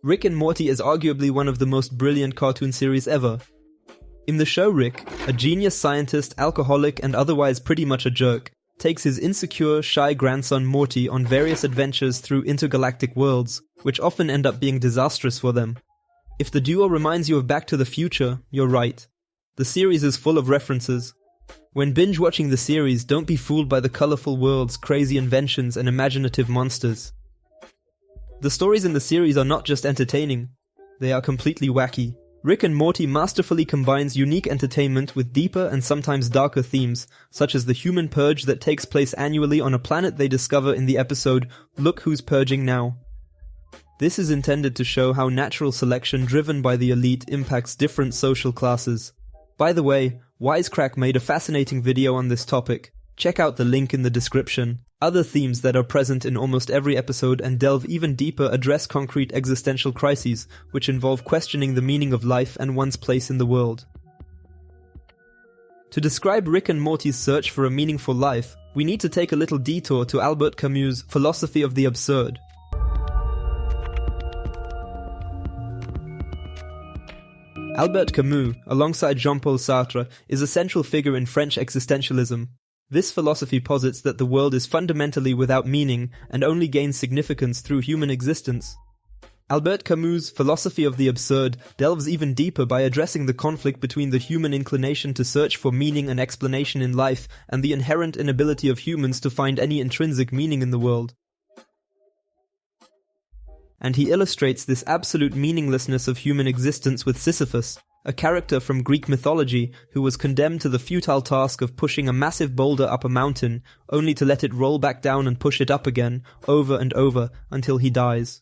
Rick and Morty is arguably one of the most brilliant cartoon series ever. In the show, Rick, a genius scientist, alcoholic, and otherwise pretty much a jerk, takes his insecure, shy grandson Morty on various adventures through intergalactic worlds, which often end up being disastrous for them. If the duo reminds you of Back to the Future, you're right. The series is full of references. When binge-watching the series, don't be fooled by the colorful worlds, crazy inventions, and imaginative monsters. The stories in the series are not just entertaining, they are completely wacky. Rick and Morty masterfully combines unique entertainment with deeper and sometimes darker themes, such as the human purge that takes place annually on a planet they discover in the episode Look Who's Purging Now. This is intended to show how natural selection driven by the elite impacts different social classes. By the way, Wisecrack made a fascinating video on this topic. Check out the link in the description. Other themes that are present in almost every episode and delve even deeper address concrete existential crises, which involve questioning the meaning of life and one's place in the world. To describe Rick and Morty's search for a meaningful life, we need to take a little detour to Albert Camus' philosophy of the absurd. Albert Camus, alongside Jean-Paul Sartre, is a central figure in French existentialism. This philosophy posits that the world is fundamentally without meaning and only gains significance through human existence. Albert Camus' philosophy of the absurd delves even deeper by addressing the conflict between the human inclination to search for meaning and explanation in life and the inherent inability of humans to find any intrinsic meaning in the world. And he illustrates this absolute meaninglessness of human existence with Sisyphus, a character from Greek mythology who was condemned to the futile task of pushing a massive boulder up a mountain, only to let it roll back down and push it up again, over and over, until he dies.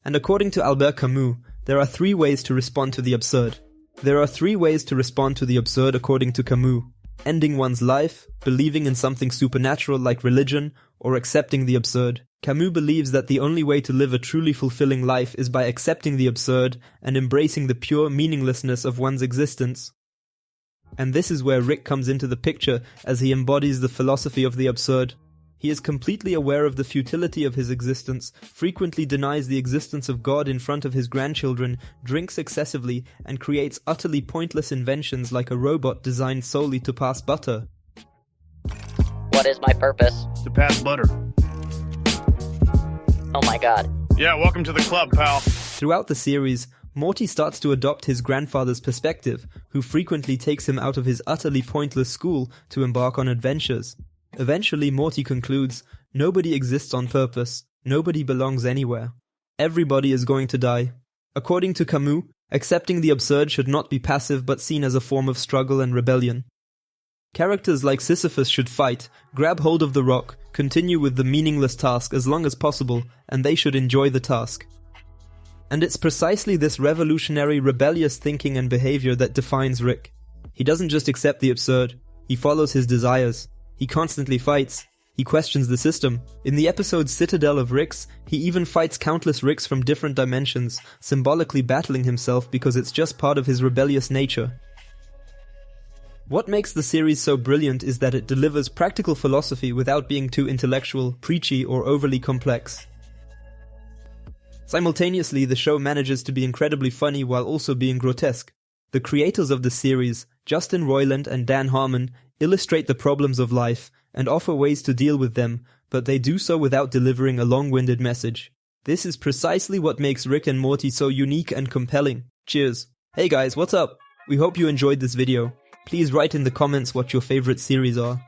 And according to Albert Camus, there are 3 ways to respond to the absurd. There are 3 ways to respond to the absurd according to Camus: ending one's life, believing in something supernatural like religion, or accepting the absurd. Camus believes that the only way to live a truly fulfilling life is by accepting the absurd and embracing the pure meaninglessness of one's existence. And this is where Rick comes into the picture as he embodies the philosophy of the absurd. He is completely aware of the futility of his existence, frequently denies the existence of God in front of his grandchildren, drinks excessively, and creates utterly pointless inventions like a robot designed solely to pass butter. What is my purpose? To pass butter. Oh my god. Yeah, welcome to the club, pal. Throughout the series, Morty starts to adopt his grandfather's perspective, who frequently takes him out of his utterly pointless school to embark on adventures. Eventually, Morty concludes, nobody exists on purpose, nobody belongs anywhere. Everybody is going to die. According to Camus, accepting the absurd should not be passive but seen as a form of struggle and rebellion. Characters like Sisyphus should fight, grab hold of the rock, continue with the meaningless task as long as possible, and they should enjoy the task. And it's precisely this revolutionary, rebellious thinking and behavior that defines Rick. He doesn't just accept the absurd, he follows his desires. He constantly fights. He questions the system. In the episode Citadel of Ricks, he even fights countless Ricks from different dimensions, symbolically battling himself because it's just part of his rebellious nature. What makes the series so brilliant is that it delivers practical philosophy without being too intellectual, preachy, or overly complex. Simultaneously, the show manages to be incredibly funny while also being grotesque. The creators of the series, Justin Roiland and Dan Harmon, illustrate the problems of life and offer ways to deal with them, but they do so without delivering a long-winded message. This is precisely what makes Rick and Morty so unique and compelling. Cheers. Hey guys, what's up? We hope you enjoyed this video. Please write in the comments what your favorite series are.